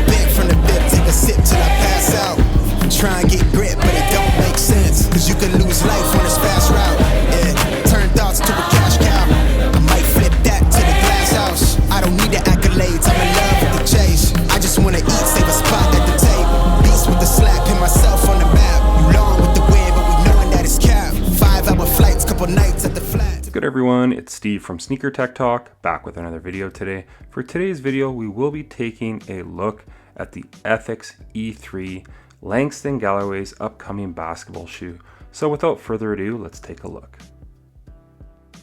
big from the bib, take a sip till I pass out. Try and get grit, but it don't make sense, cause you can lose life on this fast route. Yeah, turn thoughts to a cash cow. I might flip that to the glass house. I don't need the accolades, I'm in love with the chase. I just wanna eat, save a spot at the table. Beast with the slack, pin myself on the map. You long with the wind, but we knowing that it's cap. 5-hour flights, couple nights at the flat. What's good everyone, it's Steve from Sneaker Tech Talk, back with another video today. For today's video, we will be taking a look at the Ethics E3 Langston Galloway's upcoming basketball shoe. So without further ado, let's take a look.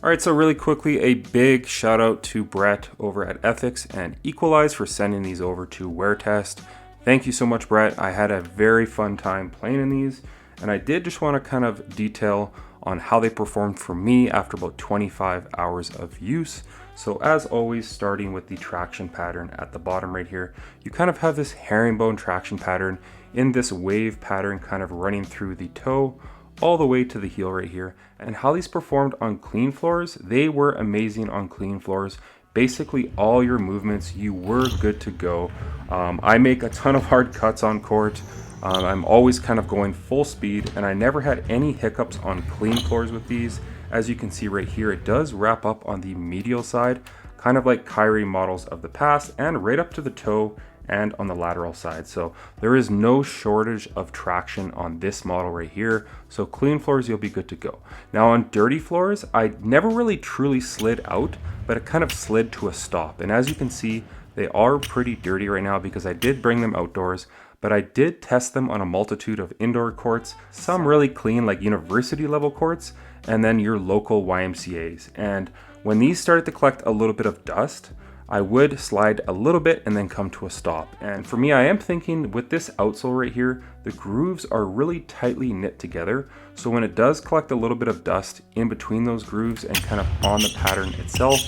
Alright, so really quickly, a big shout out to Brett over at Ethics and Equalize for sending these over to Wear Test. Thank you so much, Brett. I had a very fun time playing in these, and I did just want to kind of detail on how they performed for me after about 25 hours of use. So as always, starting with the traction pattern at the bottom right here, you kind of have this herringbone traction pattern in this wave pattern kind of running through the toe all the way to the heel right here. And how these performed on clean floors, they were amazing on clean floors. Basically all your movements, you were good to go. I make a ton of hard cuts on court. I'm always kind of going full speed, and I never had any hiccups on clean floors with these. As you can see right here, it does wrap up on the medial side, kind of like Kyrie models of the past, and right up to the toe and on the lateral side. So there is no shortage of traction on this model right here. So clean floors, you'll be good to go. Now on dirty floors, I never really truly slid out, but it kind of slid to a stop. And as you can see, they are pretty dirty right now because I did bring them outdoors, but I did test them on a multitude of indoor courts, some really clean like university level courts, and then your local YMCAs. And when these started to collect a little bit of dust, I would slide a little bit and then come to a stop. And for me, I am thinking with this outsole right here, the grooves are really tightly knit together. So when it does collect a little bit of dust in between those grooves and kind of on the pattern itself,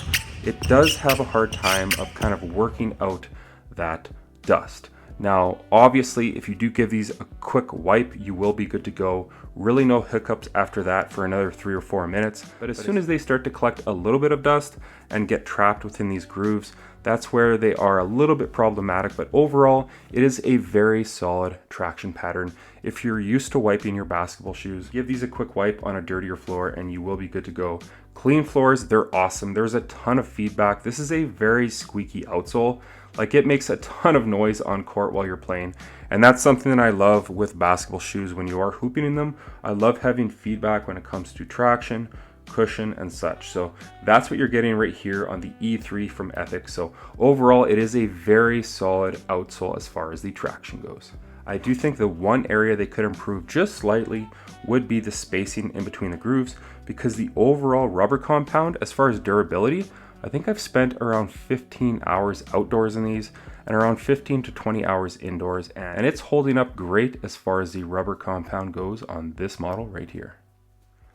it does have a hard time of kind of working out that dust. Now, obviously, if you do give these a quick wipe, you will be good to go. Really no hiccups after that for another 3 or 4 minutes. But as soon as they start to collect a little bit of dust and get trapped within these grooves, that's where they are a little bit problematic. But overall, it is a very solid traction pattern. If you're used to wiping your basketball shoes, give these a quick wipe on a dirtier floor and you will be good to go. Clean floors, they're awesome. There's a ton of feedback. This is a very squeaky outsole. Like, it makes a ton of noise on court while you're playing. And that's something that I love with basketball shoes when you are hooping in them. I love having feedback when it comes to traction, cushion, and such. So that's what you're getting right here on the E3 from Ethics. So overall, it is a very solid outsole as far as the traction goes. I do think the one area they could improve just slightly would be the spacing in between the grooves, because the overall rubber compound, as far as durability, I think I've spent around 15 hours outdoors in these and around 15 to 20 hours indoors, and it's holding up great as far as the rubber compound goes on this model right here.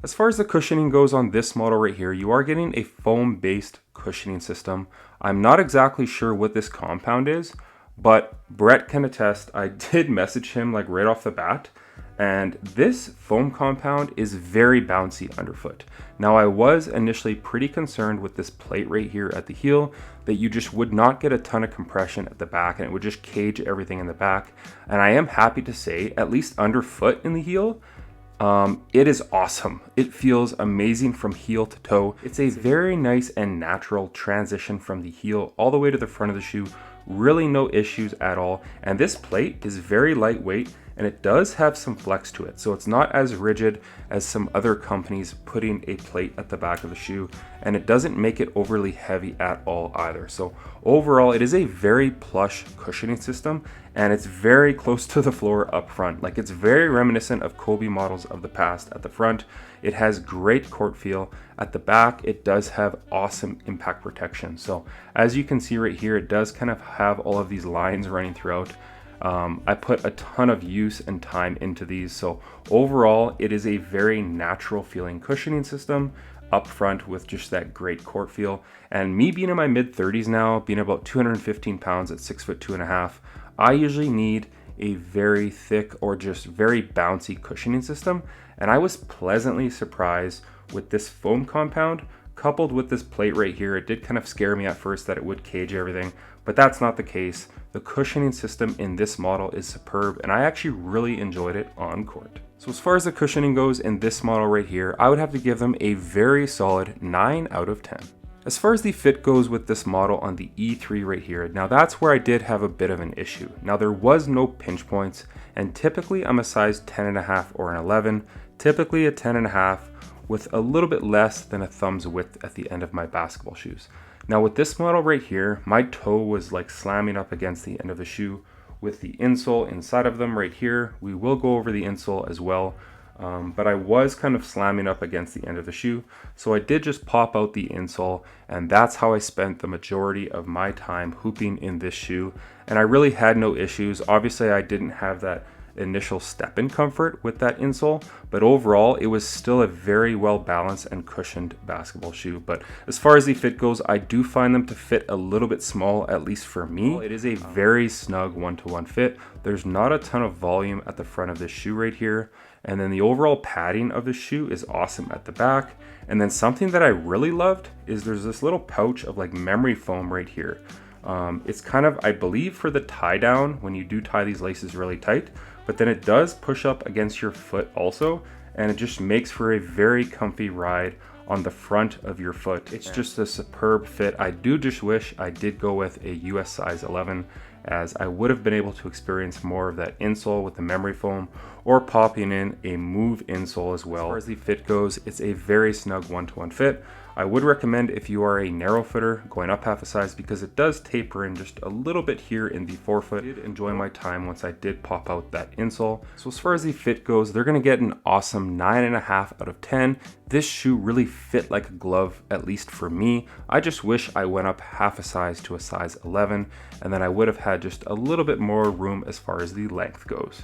As far as the cushioning goes on this model right here, you are getting a foam-based cushioning system. I'm not exactly sure what this compound is, but Brett can attest. I did message him like right off the bat, and this foam compound is very bouncy underfoot. Now, I was initially pretty concerned with this plate right here at the heel that you just would not get a ton of compression at the back and it would just cage everything in the back. And I am happy to say, at least underfoot in the heel, it is awesome. It feels amazing from heel to toe. It's a very nice and natural transition from the heel all the way to the front of the shoe. Really no issues at all. And this plate is very lightweight, and it does have some flex to it. So it's not as rigid as some other companies putting a plate at the back of the shoe, and it doesn't make it overly heavy at all either. So overall, it is a very plush cushioning system, and it's very close to the floor up front. Like, it's very reminiscent of Kobe models of the past at the front. It has great court feel. At the back, it does have awesome impact protection. So as you can see right here, it does kind of have all of these lines running throughout. I put a ton of use and time into these. So overall, it is a very natural feeling cushioning system up front with just that great court feel. And me being in my mid 30s now, being about 215 pounds at 6'2.5", I usually need a very thick or just very bouncy cushioning system. And I was pleasantly surprised with this foam compound coupled with this plate right here. It did kind of scare me at first that it would cage everything, but that's not the case. The cushioning system in this model is superb, and I actually really enjoyed it on court. So as far as the cushioning goes in this model right here, I would have to give them a very solid 9 out of 10. As far as the fit goes with this model on the E3 right here, now that's where I did have a bit of an issue. Now there was no pinch points, and typically I'm a size 10.5 or an 11, typically a 10.5 with a little bit less than a thumb's width at the end of my basketball shoes. Now with this model right here, my toe was like slamming up against the end of the shoe with the insole inside of them right here. We will go over the insole as well, but I was kind of slamming up against the end of the shoe. So I did just pop out the insole, and that's how I spent the majority of my time hooping in this shoe. And I really had no issues. Obviously I didn't have that initial step-in comfort with that insole, but overall it was still a very well balanced and cushioned basketball shoe. But as far as the fit goes, I do find them to fit a little bit small, at least for me. It is a very snug one-to-one fit. There's not a ton of volume at the front of this shoe right here, and then the overall padding of the shoe is awesome at the back. And then something that I really loved is there's this little pouch of like memory foam right here. It's kind of, I believe, for the tie down when you do tie these laces really tight, but then it does push up against your foot also, and it just makes for a very comfy ride on the front of your foot. It's just a superb fit. I do just wish I did go with a US size 11, as I would have been able to experience more of that insole with the memory foam, or popping in a move insole as well. As far as the fit goes, it's a very snug one-to-one fit. I would recommend, if you are a narrow fitter, going up half a size, because it does taper in just a little bit here in the forefoot. I did enjoy my time once I did pop out that insole. So as far as the fit goes, they're gonna get an awesome 9.5 out of 10. This shoe really fit like a glove, at least for me. I just wish I went up half a size to a size 11, and then I would have had just a little bit more room as far as the length goes.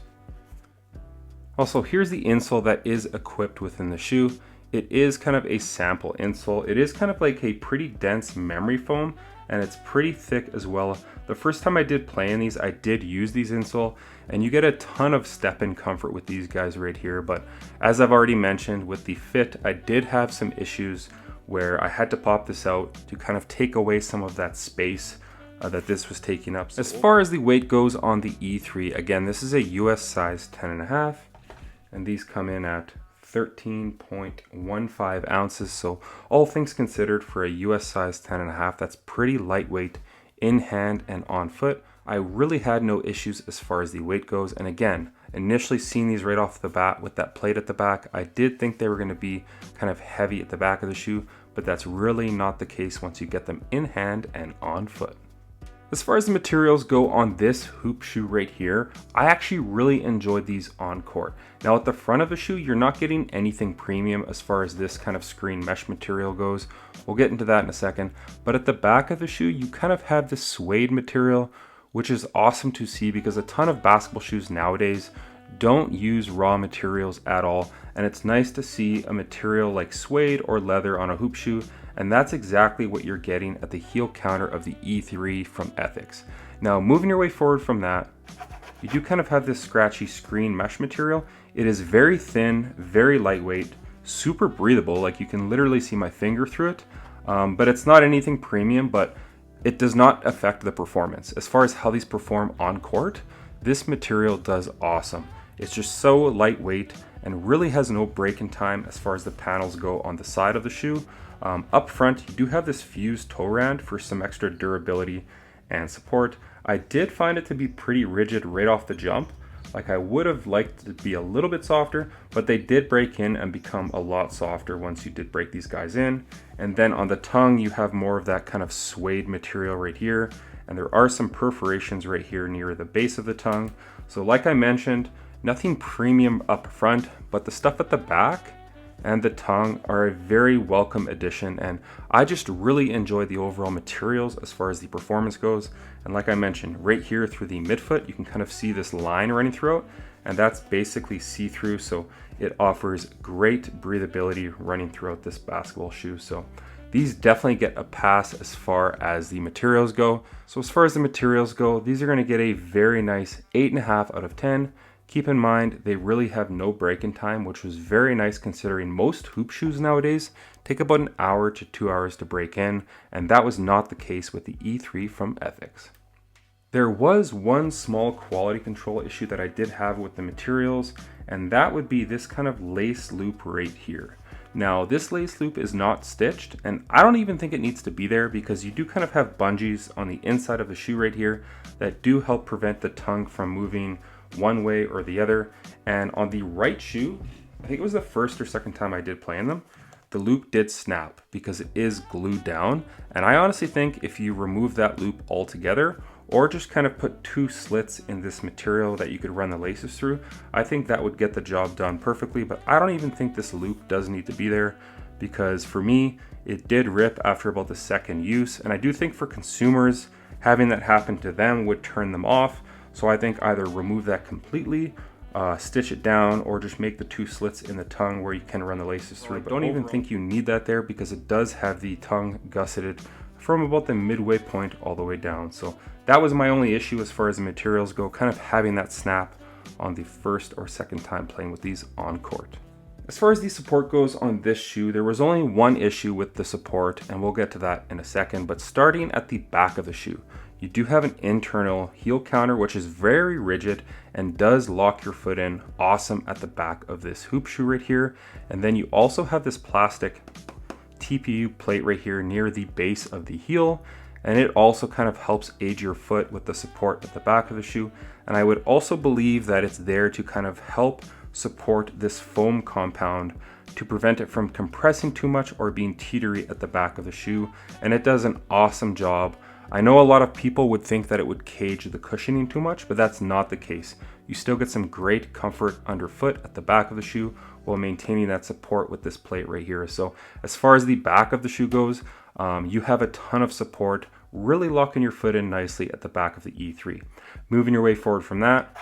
Also, here's the insole that is equipped within the shoe. It is kind of a sample insole. It is kind of like a pretty dense memory foam, and it's pretty thick as well. The first time I did play in these, I did use these insole, and you get a ton of step-in comfort with these guys right here. But as I've already mentioned, with the fit, I did have some issues where I had to pop this out to kind of take away some of that space that this was taking up. As far as the weight goes on the E3, again, this is a US size 10.5, and these come in at 13.15 ounces. So all things considered, for a US size 10.5, that's pretty lightweight in hand and on foot. I really had no issues as far as the weight goes. And again, initially seeing these right off the bat with that plate at the back, I did think they were going to be kind of heavy at the back of the shoe, but that's really not the case once you get them in hand and on foot. As far as the materials go on this hoop shoe right here, I actually really enjoyed these on court. Now at the front of the shoe, you're not getting anything premium as far as this kind of screen mesh material goes. We'll get into that in a second. But at the back of the shoe, you kind of have this suede material, which is awesome to see because a ton of basketball shoes nowadays don't use raw materials at all. And it's nice to see a material like suede or leather on a hoop shoe. And that's exactly what you're getting at the heel counter of the E3 from Ethics. Now, moving your way forward from that, you do kind of have this scratchy screen mesh material. It is very thin, very lightweight, super breathable. Like you can literally see my finger through it, but it's not anything premium, but it does not affect the performance. As far as how these perform on court, this material does awesome. It's just so lightweight and really has no break-in time as far as the panels go on the side of the shoe. Up front, you do have this fused toe rand for some extra durability and support. I did find it to be pretty rigid right off the jump. Like I would have liked it to be a little bit softer, but they did break in and become a lot softer once you did break these guys in. And then on the tongue, you have more of that kind of suede material right here. And there are some perforations right here near the base of the tongue. So like I mentioned, nothing premium up front, but the stuff at the back and the tongue are a very welcome addition, and I just really enjoy the overall materials as far as the performance goes. And like I mentioned, right here through the midfoot, you can kind of see this line running throughout, and that's basically see-through, so it offers great breathability running throughout this basketball shoe. So these definitely get a pass as far as the materials go. So as far as the materials go, these are going to get a very nice 8.5 out of 10. Keep in mind, they really have no break-in time, which was very nice considering most hoop shoes nowadays take about an hour to 2 hours to break in, and that was not the case with the E3 from Ethics. There was one small quality control issue that I did have with the materials, and that would be this kind of lace loop right here. Now, this lace loop is not stitched, and I don't even think it needs to be there because you do kind of have bungees on the inside of the shoe right here that do help prevent the tongue from moving one way or the other. And on the right shoe, I think it was the first or second time I did play in them, the loop did snap because it is glued down. And I honestly think if you remove that loop altogether, or just kind of put 2 slits in this material that you could run the laces through, I think that would get the job done perfectly. But I don't even think this loop does need to be there, because for me, it did rip after about the second use. And I do think for consumers, having that happen to them would turn them off. So I think either remove that completely, stitch it down, or just make the 2 slits in the tongue where you can run the laces through. But don't even think you need that there, because it does have the tongue gusseted from about the midway point all the way down. So that was my only issue as far as the materials go, kind of having that snap on the first or second time playing with these on court. As far as the support goes on this shoe, there was only one issue with the support, and we'll get to that in a second. But starting at the back of the shoe, you do have an internal heel counter, which is very rigid and does lock your foot in awesome at the back of this hoop shoe right here. And then you also have this plastic TPU plate right here near the base of the heel, and it also kind of helps aid your foot with the support at the back of the shoe. And I would also believe that it's there to kind of help support this foam compound to prevent it from compressing too much or being teetery at the back of the shoe, and it does an awesome job. I know a lot of people would think that it would cage the cushioning too much, but that's not the case. You still get some great comfort underfoot at the back of the shoe while maintaining that support with this plate right here. So as far as the back of the shoe goes, you have a ton of support, really locking your foot in nicely at the back of the E3. Moving your way forward from that,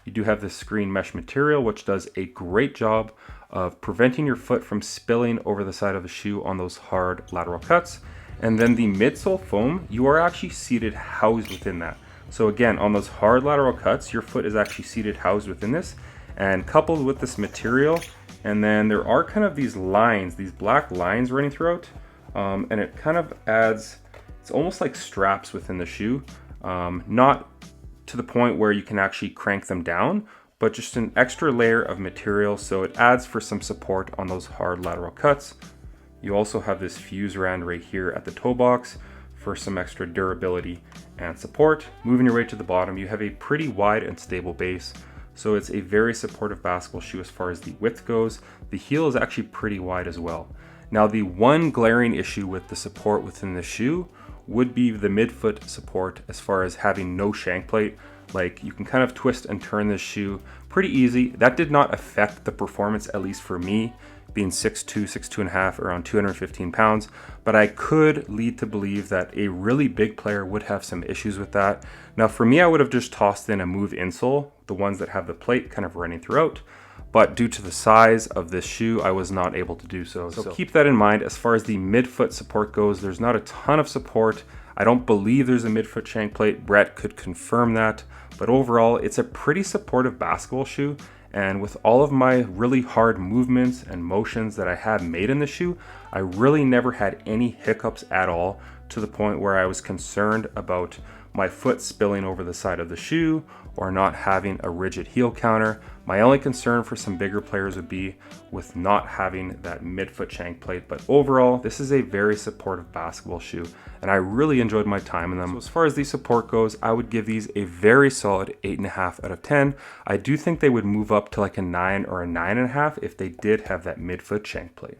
you do have this screen mesh material, which does a great job of preventing your foot from spilling over the side of the shoe on those hard lateral cuts. And then the midsole foam, you are actually seated housed within that. So again, on those hard lateral cuts, your foot is actually seated housed within this, and coupled with this material. And then there are kind of these lines, these black lines running throughout, and it kind of adds, it's almost like straps within the shoe, not to the point where you can actually crank them down, but just an extra layer of material, so it adds for some support on those hard lateral cuts. You also have this fuse rand right here at the toe box for some extra durability and support. Moving your way to the bottom, you have a pretty wide and stable base, so it's a very supportive basketball shoe as far as the width goes. The heel is actually pretty wide as well. Now, the one glaring issue with the support within the shoe would be the midfoot support as far as having no shank plate. Like, you can kind of twist and turn this shoe pretty easy. That did not affect the performance, at least for me, being 6'2", 6'2.5", around 215 pounds, but I could lead to believe that a really big player would have some issues with that. Now for me, I would have just tossed in a move insole, the ones that have the plate kind of running throughout, but due to the size of this shoe, I was not able to do so. So keep that in mind. As far as the midfoot support goes, there's not a ton of support. I don't believe there's a midfoot shank plate. Brett could confirm that, but overall, it's a pretty supportive basketball shoe. And with all of my really hard movements and motions that I had made in the shoe, I really never had any hiccups at all, to the point where I was concerned about my foot spilling over the side of the shoe or not having a rigid heel counter. My only concern for some bigger players would be with not having that midfoot shank plate. But overall, this is a very supportive basketball shoe, and I really enjoyed my time in them. So as far as the support goes, I would give these a very solid 8.5 out of 10. I do think they would move up to like a 9 or a 9.5 if they did have that midfoot shank plate.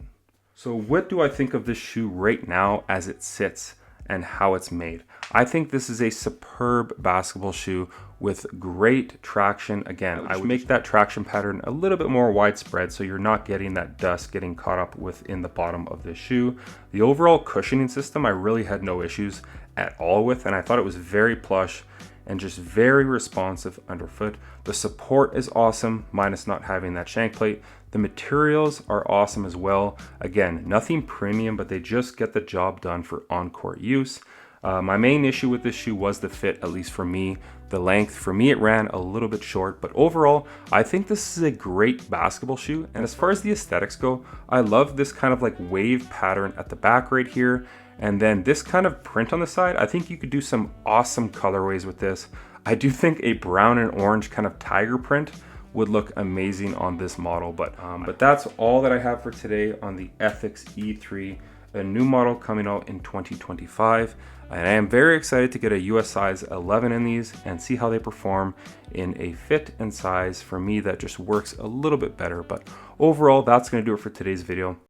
So what do I think of this shoe right now as it sits and how it's made? I think this is a superb basketball shoe with great traction. Again, I would make that traction pattern a little bit more widespread so you're not getting that dust getting caught up within the bottom of this shoe. The overall cushioning system, I really had no issues at all with, and I thought it was very plush and just very responsive underfoot. The support is awesome, minus not having that shank plate. The materials are awesome as well. Again, nothing premium, but they just get the job done for on-court use. My main issue with this shoe was the fit, at least for me. The length, for me it ran a little bit short, but overall, I think this is a great basketball shoe. And as far as the aesthetics go, I love this kind of like wave pattern at the back right here. And then this kind of print on the side, I think you could do some awesome colorways with this. I do think a brown and orange kind of tiger print would look amazing on this model, but that's all that I have for today on the Ethics E3, a new model coming out in 2025. And I am very excited to get a US size 11 in these and see how they perform in a fit and size for me that just works a little bit better. But overall, that's going to do it for today's video.